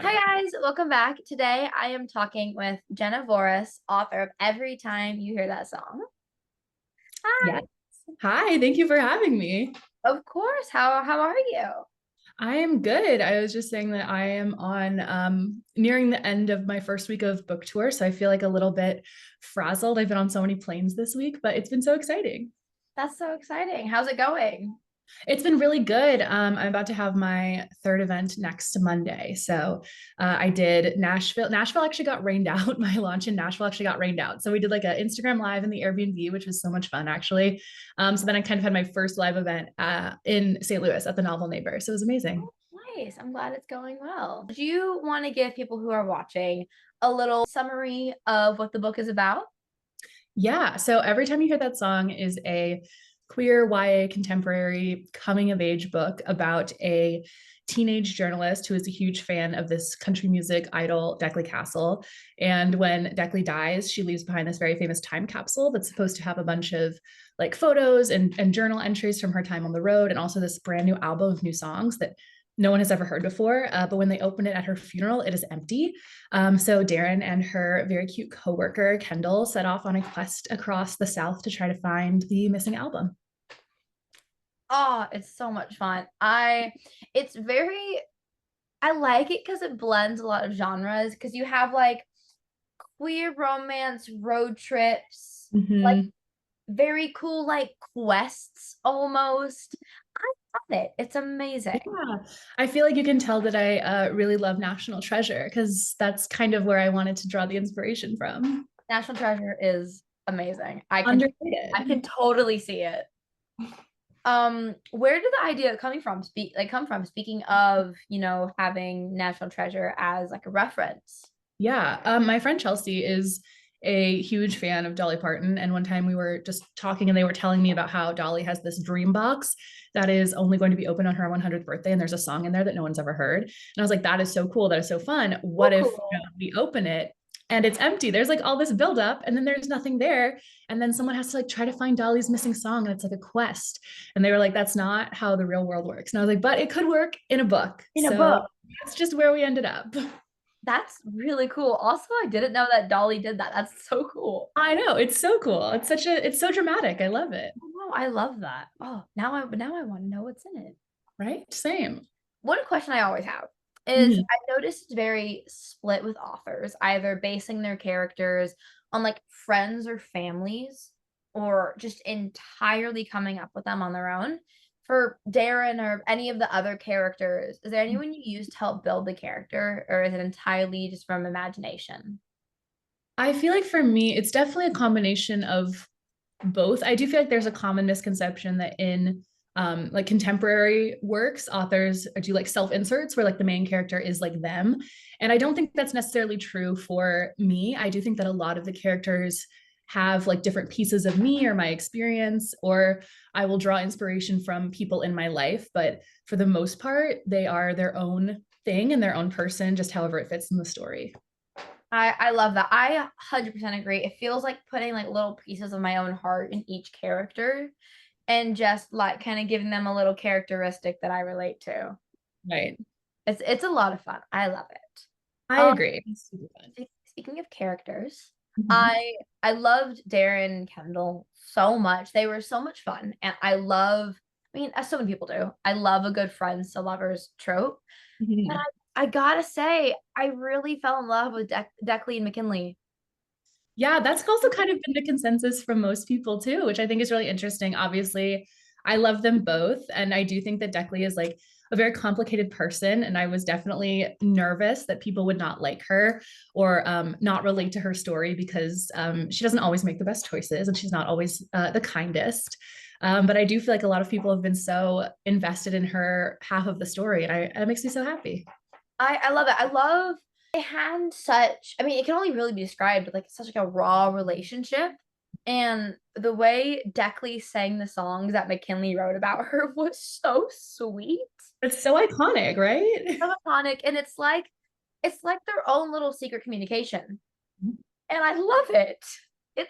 Hi guys, welcome back. Today I am talking with Jenna Voris, author of Every Time You Hear That Song. Yes. Hi. Hi, thank you for having me. Of course. How are you? I am good. I was just saying that I am on nearing the end of my first week of book tour, so I feel like a little bit frazzled. I've been on so many planes this week, but it's been so exciting. That's so exciting. How's it going? It's been really good. I'm about to have my third event next Monday. So I did Nashville. Nashville actually got rained out. My launch in Nashville actually got rained out. So we did like an Instagram live in the Airbnb, which was so much fun actually. So then I kind of had my first live event in St. Louis at the Novel Neighbor. So it was amazing. Oh, nice. I'm glad it's going well. Do you want to give people who are watching a little summary of what the book is about? Yeah. So every time you hear that song is a queer YA contemporary coming of age book about a teenage journalist who is a huge fan of this country music idol, Declan Castle. And when Declan dies, she leaves behind this very famous time capsule that's supposed to have a bunch of like photos and journal entries from her time on the road, and also this brand new album of new songs that no one has ever heard before. But when they open it at her funeral, it is empty. So Darren and her very cute coworker Kendall set off on a quest across the South to try to find the missing album. Oh, it's so much fun. It's very, I like it because it blends a lot of genres because you have like queer romance, road trips, like Mhm. very cool like quests almost. I love it. It's amazing. Yeah, I feel like you can tell that I really love National Treasure because that's kind of where I wanted to draw the inspiration from. National Treasure is amazing. I Underrated. can totally see it. Where did the idea come from? Speaking of, having National Treasure as like a reference. Yeah, my friend Chelsea is a huge fan of Dolly Parton. And one time we were just talking and they were telling me about how Dolly has this dream box that is only going to be open on her 100th birthday. And there's a song in there that no one's ever heard. And I was like, that is so cool. That is so fun. So What if cool. we open it and it's empty? There's like all this buildup and then there's nothing there. And then someone has to like try to find Dolly's missing song and it's like a quest. And they were like, that's not how the real world works. And I was like, but it could work in a book. In a So book. that's just where we ended up. That's really cool. Also, I didn't know that Dolly did that. That's so cool. I know, it's so cool. It's so dramatic. I love it. Oh, wow, I love that. Oh, now I want to know what's in it. Right? Same. One question I always have is Mhm. I noticed it's very split with authors, either basing their characters on like friends or families, or just entirely coming up with them on their own. For Darren or any of the other characters, is there anyone you use to help build the character, or is it entirely just from imagination? I feel like for me, it's definitely a combination of both. I do feel like there's a common misconception that in like contemporary works, authors do like self inserts where like the main character is like them. And I don't think that's necessarily true for me. I do think that a lot of the characters have like different pieces of me or my experience, or I will draw inspiration from people in my life. But for the most part, they are their own thing and their own person, just however it fits in the story. I love that. I 100% agree. It feels like putting like little pieces of my own heart in each character and just like kind of giving them a little characteristic that I relate to. Right. It's a lot of fun. I love it. I Um, agree. It's super fun. speaking of characters, Mhm. I loved Darren and Kendall so much. They were so much fun, and I mean, as so many people do, I love a good friends to lovers trope. But Mhm. I gotta say, I really fell in love with Declan and McKinley. Yeah, that's also kind of been the consensus from most people too, which I think is really interesting. Obviously, I love them both. And I do think that Declan is like a very complicated person. And I was definitely nervous that people would not like her or not relate to her story because she doesn't always make the best choices and she's not always the kindest. But I do feel like a lot of people have been so invested in her half of the story. And it makes me so happy. I love it. I love they had such, I mean, it can only really be described like such like a raw relationship. And the way Deckley sang the songs that McKinley wrote about her was so sweet, It's so iconic, right? so iconic, and it's like their own little secret communication. And I love it.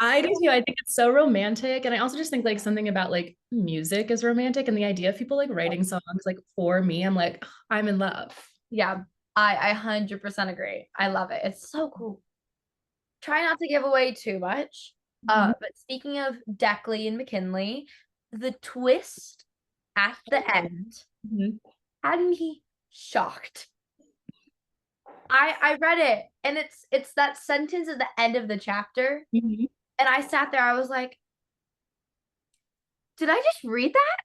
I It's do too. I think it's so romantic. And I also just think like something about like music is romantic and the idea of people like writing songs like for me, I'm like, I'm in love. yeah. I 100% agree. I love it. It's so cool. Try not to give away too much. Mhm. But speaking of Deckley and McKinley, the twist at the end Mhm. had me shocked. I read it and it's that sentence at the end of the chapter, Mhm. and I sat there, I was like, "Did I just read that?"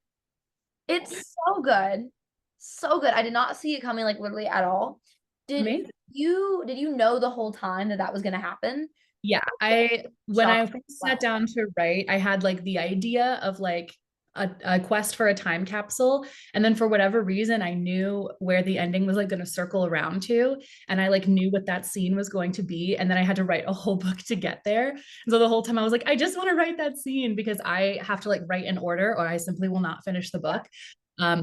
It's so good. So good. I did not see it coming, like, literally at all. Did Amazing. you know the whole time that that was gonna happen? Yeah, I when I Shocked first as sat well. down to write, I had like the idea of like a quest for a time capsule, and then for whatever reason, I knew where the ending was like going to circle around to, and I like knew what that scene was going to be, and then I had to write a whole book to get there. And so the whole time I was like, I just want to write that scene because I have to like write in order, or I simply will not finish the book.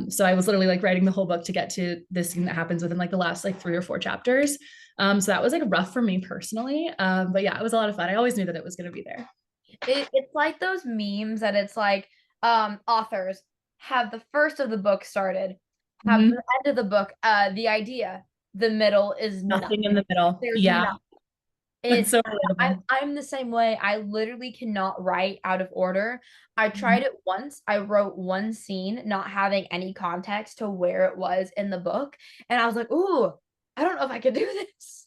So I was literally like writing the whole book to get to this scene that happens within like the last like 3 or 4 chapters. So that was like rough for me personally. But yeah, it was a lot of fun. I always knew that it was going to be there. It's like those memes that it's like, authors have the first of the book started, have the Mhm. end of the book, the idea, the middle is Nothing in nothing. the middle. There's Yeah, nothing. that's It so I relatable. I'm the same way. I literally cannot write out of order. I Mhm. tried it once. I wrote one scene not having any context to where it was in the book, and I was like, "Ooh, I don't know if I could do this."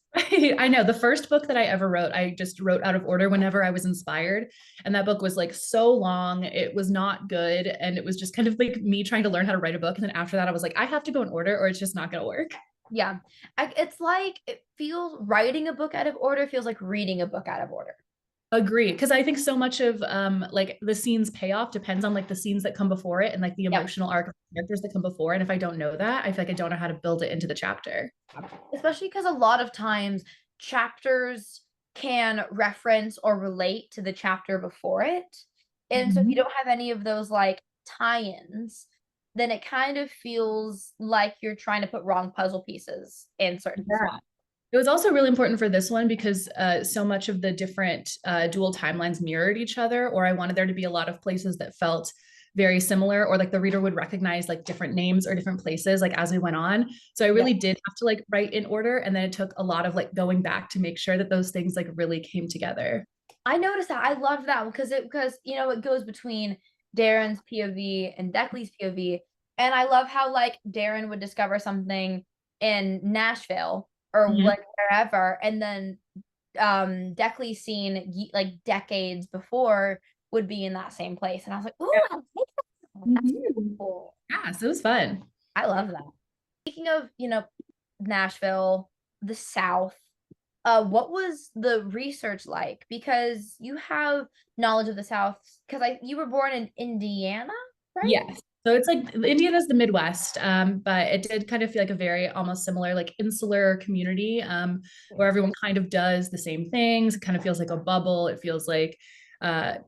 I know the first book that I ever wrote, I just wrote out of order whenever I was inspired. And that book was like so long. It was not good. And it was just kind of like me trying to learn how to write a book. And then after that, I was like, I have to go in order or it's just not going to work. Yeah. It's like it feels writing a book out of order feels like reading a book out of order. Agree. Because I think so much of like the scene's payoff depends on like the scenes that come before it and like the Yep. emotional arc of the characters that come before. And if I don't know that, I feel like I don't know how to build it into the chapter. Especially because a lot of times chapters can reference or relate to the chapter before it. And so if you Mhm. don't have any of those like tie-ins, then it kind of feels like you're trying to put wrong puzzle pieces in certain Yeah. spots. It was also really important for this one because so much of the different dual timelines mirrored each other, or I wanted there to be a lot of places that felt very similar, or like the reader would recognize like different names or different places like as we went on. So I Yeah. really did have to like write in order, and then it took a lot of like going back to make sure that those things like really came together. I noticed that. I loved that one because it goes between Darren's POV and Deckley's POV. And I love how like Darren would discover something in Nashville or Mhm. like wherever, and then Deckley's scene like decades before would be in that same place. And I was like, "Ooh, I like that. That's really Mhm. cool." Yeah, so it was fun. I love that. Speaking of, Nashville, the South, what was the research like? Because you have knowledge of the South, because you were born in Indiana, right? Yes. So it's like Indiana's the Midwest, but it did kind of feel like a very almost similar, like insular community where everyone kind of does the same things. It kind of feels like a bubble. It feels like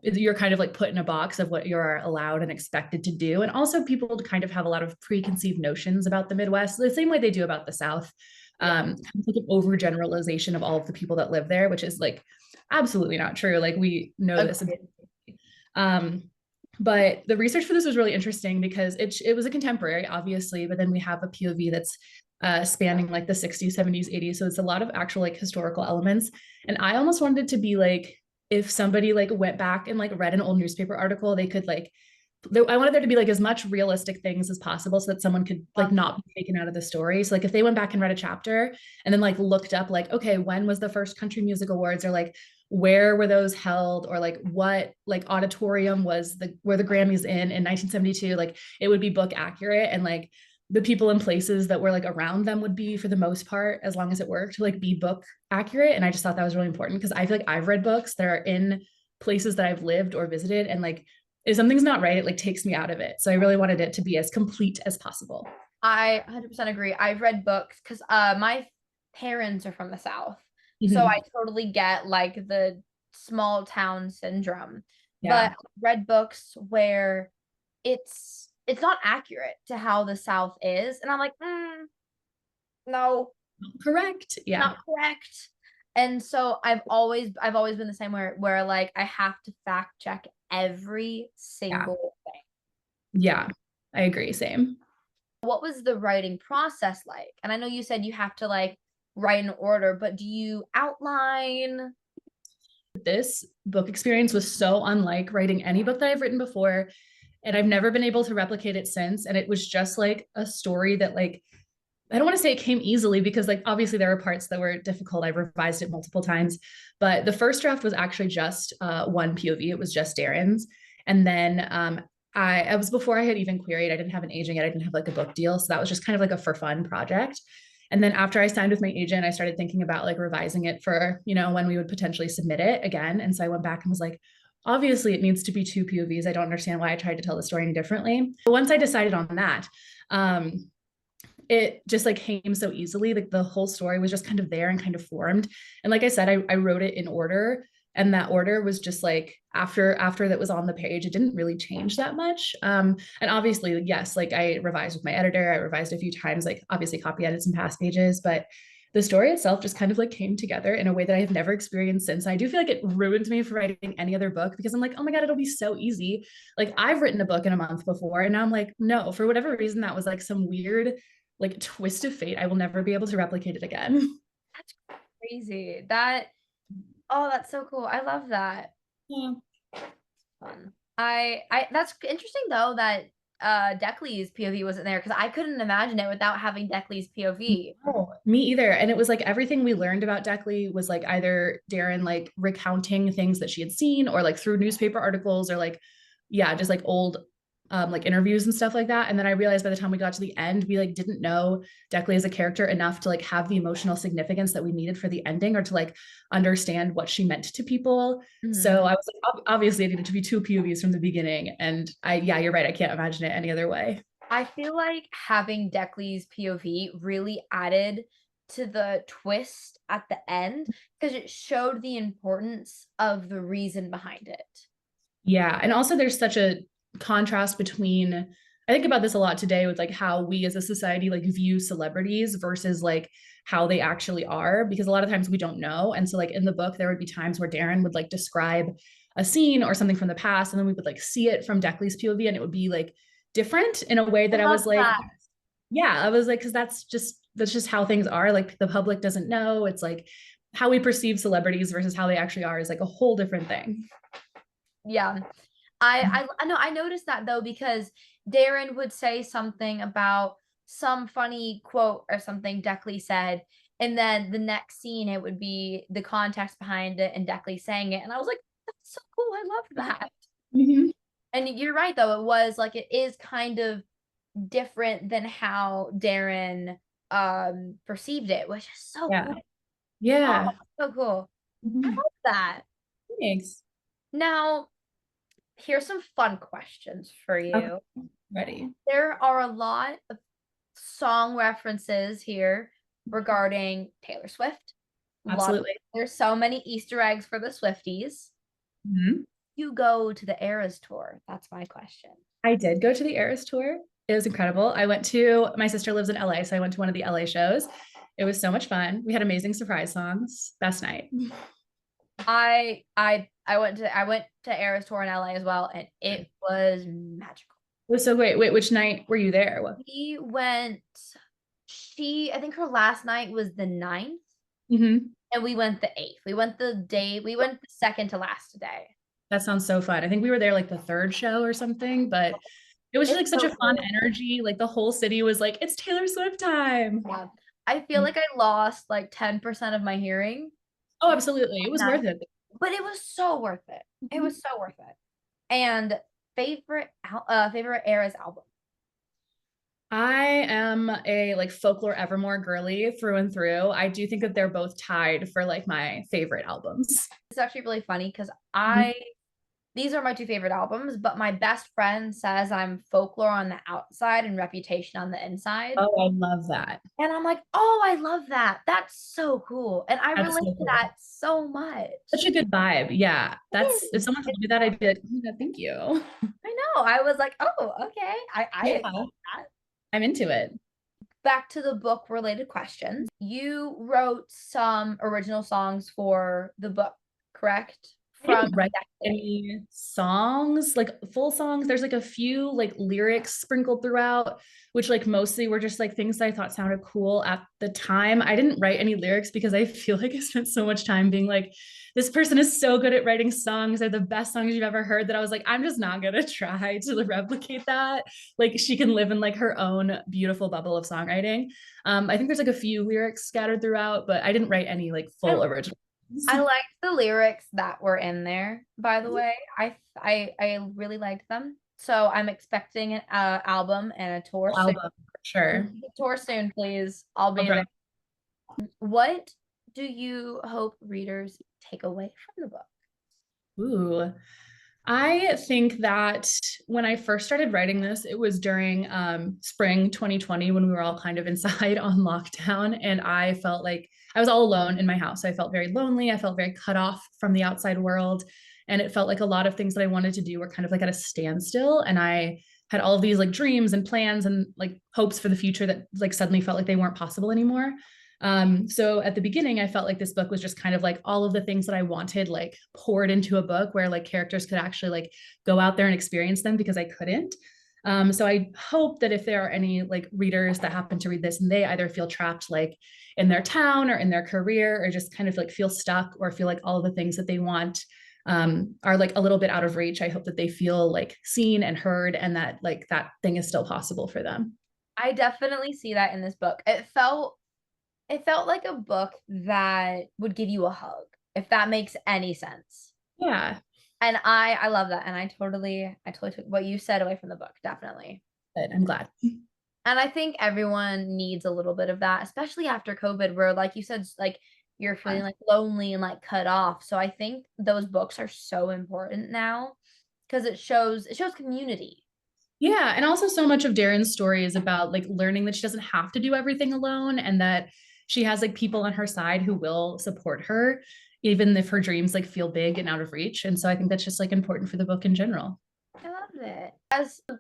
you're kind of like put in a box of what you're allowed and expected to do. And also, people kind of have a lot of preconceived notions about the Midwest, the same way they do about the South. Yeah. Kind of like an overgeneralization of all of the people that live there, which is like absolutely not true. Like we know this. Agreed. Um, but the research for this was really interesting because it was a contemporary, obviously, but then we have a POV that's spanning like the 60s, 70s, 80s. So it's a lot of actual like historical elements. And I almost wanted it to be like if somebody like went back and like read an old newspaper article, they could like I wanted there to be like as much realistic things as possible so that someone could like Love not be taken out of the story. So like if they went back and read a chapter and then like looked up like, okay, when was the first country music awards, or like where were those held, or like what like auditorium was the where the Grammys in 1972, like it would be book accurate, and like the people and places that were like around them would be for the most part, as long as it worked, like be book accurate. And I just thought that was really important because I feel like I've read books that are in places that I've lived or visited, and like if something's not right, it like takes me out of it. So I really wanted it to be as complete as possible. I 100% agree. I've read books because my parents are from the South. So I Mhm. totally get like the small town syndrome. But Yeah. I've read books where it's not accurate to how the South is. And I'm like, no, Correct. Yeah. not correct. And so I've always been the same where like I have to fact check every Yeah. single thing. Yeah. I agree. Same. What was the writing process like? And I know you said you have to, like, write in order, but do you outline? This book experience was so unlike writing any book that I've written before, and I've never been able to replicate it since. And it was just like a story that, like, I don't want to say it came easily because, like, obviously there were parts that were difficult. I revised it multiple times, but the first draft was actually just one POV. It was just Darren's, and then I was before I had even queried. I didn't have an agent yet. I didn't have like a book deal, so that was just kind of like a for fun project. And then after I signed with my agent, I started thinking about like revising it for, when we would potentially submit it again. And so I went back and was like, obviously it needs to be two POVs. I don't understand why I tried to tell the story any differently. But once I decided on that, it just like came so easily. Like the whole story was just kind of there and kind of formed. And like I said, I wrote it in order. And that order was just like after that was on the page, it didn't really change that much. And obviously, yes, like I revised with my editor, I revised a few times, like obviously copy edits and past pages, but the story itself just kind of like came together in a way that I have never experienced since. I do feel like it ruined me for writing any other book because I'm like, oh my God, it'll be so easy. Like I've written a book in a month before, and now I'm like, no, for whatever reason, that was like some weird like twist of fate. I will never be able to replicate it again. That's crazy. That's so cool. I love that. Yeah. Fun. I that's interesting though that Deckley's POV wasn't there because I couldn't imagine it without having Deckley's POV. No, me either. And it was like everything we learned about Deckley was like either Darren like recounting things that she had seen or like through newspaper articles or like, yeah, just like old like interviews and stuff like that. And then I realized by the time we got to the end, we like didn't know Deckley as a character enough to like have the emotional significance that we needed for the ending or to like understand what she meant to people. So Mhm. I was like, obviously it needed to be two POVs from the beginning. And yeah, you're right. I can't imagine it any other way. I feel like having Deckley's POV really added to the twist at the end because it showed the importance of the reason behind it. Yeah. And also there's such a contrast between, I think about this a lot today with like how we as a society like view celebrities versus like how they actually are, because a lot of times we don't know. And so like in the book, there would be times where Darren would like describe a scene or something from the past, and then we would like see it from Deckley's POV and it would be like different in a way I that I love was like, that. yeah, I was like, because that's just how things are. Like the public doesn't know. It's like how we perceive celebrities versus how they actually are is like a whole different thing. Yeah. I know I noticed that though because Darren would say something about some funny quote or something Deckley said, and then the next scene it would be the context behind it and Deckley saying it, and I was like, "That's so cool, I love that." Mhm. And you're right though, it was like it is kind of different than how Darren, perceived it, which is so Yeah. cool. Oh, Yeah. so cool. I Mhm. love that. Thanks. Now, here's some fun questions for Okay, you. ready. There are a lot of song references here regarding Taylor Swift. Lot Absolutely. There's so many Easter eggs for the Swifties. Mhm. You go to the Eras tour. That's my question. I did go to the Eras tour. It was incredible. My sister lives in LA, so I went to one of the LA shows. It was so much fun. We had amazing surprise songs. Best night. It I went to Eras tour in LA as well, and it was magical. was so great. Wait, which night were you there? What? We went I think her last night was the 9th, Mhm. and we went the 8th. We went the second to last day. That sounds so fun. I think we were there like the third show or something, but it was just It's like such so a fun cool. energy. Like the whole city was like, it's Taylor Swift time. Yeah. I feel like I lost like 10% of my hearing Oh, that absolutely. It was night, worth it. but it was so worth it. It Mhm. was so worth it. And favorite Eras album. I am a like folklore Evermore girly through and through. I do think that they're both tied for like my favorite albums. It's actually really funny because Mhm. I these are my two favorite albums, but my best friend says I'm folklore on the outside and reputation on the inside. Oh, I love that. And I'm like, "Oh, I love that. That's so cool." And I That's relate so to cool. that so Such much. a good vibe. Yeah. It That's if is. someone told me that, I'd be like, oh my God, thank you. I know. I was like, "Oh, okay. I Yeah, accept that." I'm into it. Back to the book related questions. You wrote some original songs for the book, correct? I from didn't write decade. any songs, like full songs. There's like a few like lyrics sprinkled throughout, which like mostly were just like things that I thought sounded cool at the time. I didn't write any lyrics because I feel like I spent so much time being like, this person is so good at writing songs. They're the best songs you've ever heard, that I was like, I'm just not gonna try to replicate that. Like she can live in like her own beautiful bubble of songwriting. I think there's like a few lyrics scattered throughout, but I didn't write any like I, full original. I liked the lyrics that were in there, by the way. I really liked them. So I'm expecting an album and a tour soon. Album for sure. Tour soon, please. I'll I'll be try. there. What do you hope readers take away from the book? Ooh, I think that when I first started writing this, it was during spring 2020 when we were all kind of inside on lockdown. And I felt like I was all alone in my house. I felt very lonely. I felt very cut off from the outside world. And it felt like a lot of things that I wanted to do were kind of like at a standstill. And I had all of these like dreams and plans and like hopes for the future that like suddenly felt like they weren't possible anymore. So at the beginning, I felt like this book was just kind of like all of the things that I wanted, like poured into a book where like characters could actually like go out there and experience them because I couldn't. So I hope that if there are any like readers that happen to read this and they either feel trapped like in their town or in their career or just kind of like feel stuck or feel like all of the things that they want are like a little bit out of reach, I hope that they feel like seen and heard and that like that thing is still possible for them. I definitely see that in this book. It felt like a book that would give you a hug, if that makes any sense. Yeah, And I love that. And I totally took what you said away from the book, definitely. but I'm glad. And I think everyone needs a little bit of that, especially after COVID, where like you said, like you're feeling like lonely and like cut off. So I think those books are so important now because it shows community. Yeah, and also so much of Darren's story is about like learning that she doesn't have to do everything alone and that she has like people on her side who will support her even if her dreams like feel big and out of reach. And so I think that's just like important for the book in general. I love it. As a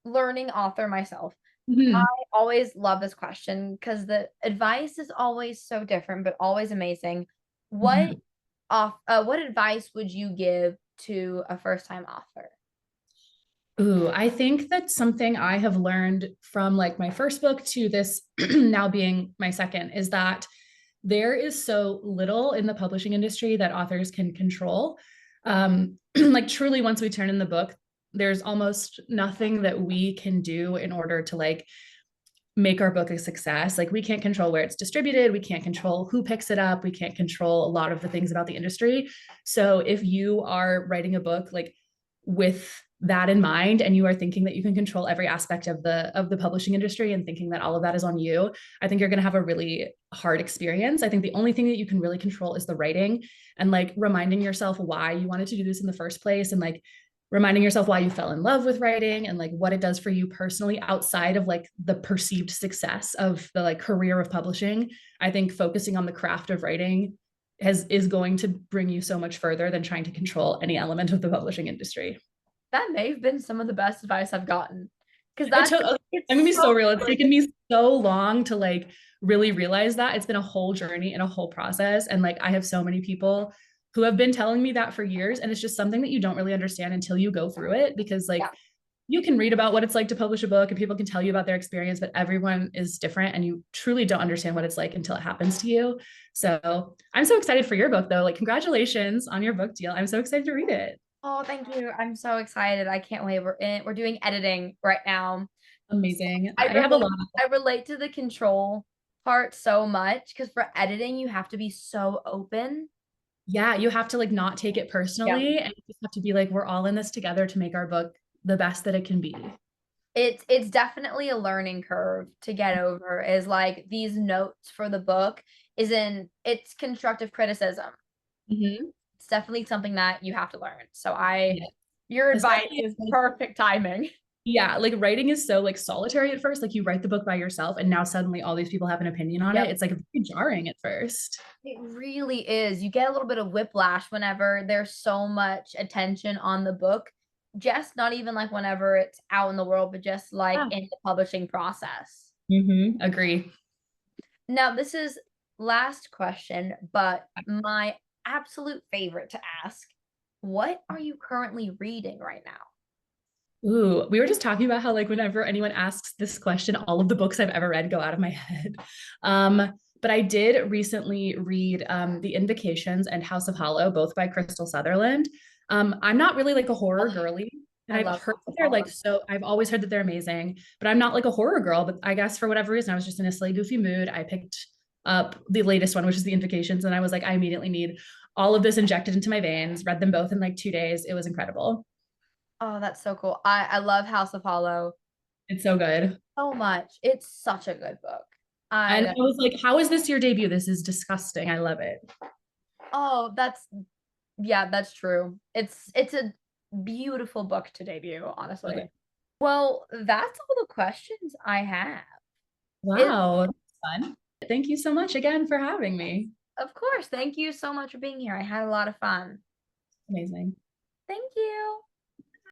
learning author myself, I Mhm. always love this question because the advice is always so different, but always amazing. What Mhm. what advice would you give to a first time author? Ooh, I think that's something I have learned from like my first book to this now being my second is that there is so little in the publishing industry that authors can control. Like truly, once we turn in the book, there's almost nothing that we can do in order to like make our book a success. Like we can't control where it's distributed, we can't control who picks it up, we can't control a lot of the things about the industry. So if you are writing a book like with that in mind and you are thinking that you can control every aspect of the publishing industry and thinking that all of that is on you, I think you're going to have a really hard experience. I think the only thing that you can really control is the writing and like reminding yourself why you wanted to do this in the first place and like reminding yourself why you fell in love with writing and like what it does for you personally outside of like the perceived success of the like career of publishing. I think focusing on the craft of writing is going to bring you so much further than trying to control any element of the publishing industry. That may have been some of the best advice I've gotten because It that's took I'm gonna it's be so so real. It's taken me so long to like really realize that. It's been a whole journey and a whole process. And like I have so many people who have been telling me that for years. And it's just something that you don't really understand until you go through it because like yeah. you can read about what it's like to publish a book and people can tell you about their experience, but everyone is different and you truly don't understand what it's like until it happens to you. So I'm so excited for your book though. Like congratulations on your book deal. I'm so excited to read it. Oh, thank you. I'm so excited. I can't wait. We're doing editing right now. Amazing. I I have a relate lot of I relate to the control part so much because for editing you have to be so open. yeah, you have to like not take it Yeah. personally and you just have to be like, we're all in this together to make our book the best that it can be. It's definitely a learning curve to get over is like these notes for the book is in it's constructive criticism. Mhm. It's definitely something that you have to learn. So I Yeah. your advice Especially is perfect timing. yeah, like writing is so like solitary at first. Like you write the book by yourself and now suddenly all these people have an opinion on it. Yep. It's like very jarring at first. It really is. You get a little bit of whiplash whenever there's so much attention on the book. Just not even like whenever it's out in the world, but just like Yeah. in the publishing process. Agree. Now, this is last question, but my absolute favorite to ask. What are you currently reading right now? Ooh, we were just talking about how like whenever anyone asks this question, all of the books I've ever read go out of my head. But I did recently read The Invocations and House of Hollow, both by Crystal Sutherland. I'm not really like a horror Oh, girly, and I I've love heard House that of they're like Hollow. so. I've always heard that they're amazing, but I'm not like a horror girl. But I guess for whatever reason, I was just in a silly goofy mood. I picked up the latest one, which is The Invocations, and I was like, I immediately need all of this injected into my veins. Read them both in like 2 days. It was incredible. Oh, that's so cool. I love House of Hollow It's so good. so much. It's such a good book. I And I know. was like, how is this your debut? This is disgusting. I love it. Oh, that's yeah, that's true. It's a beautiful book to debut, Okay. honestly. Well, that's all the questions I have. It Wow. That's fun. Thank you so much again for having me. Of course. Thank you so much for being here. I had a lot of fun. Amazing. Thank you.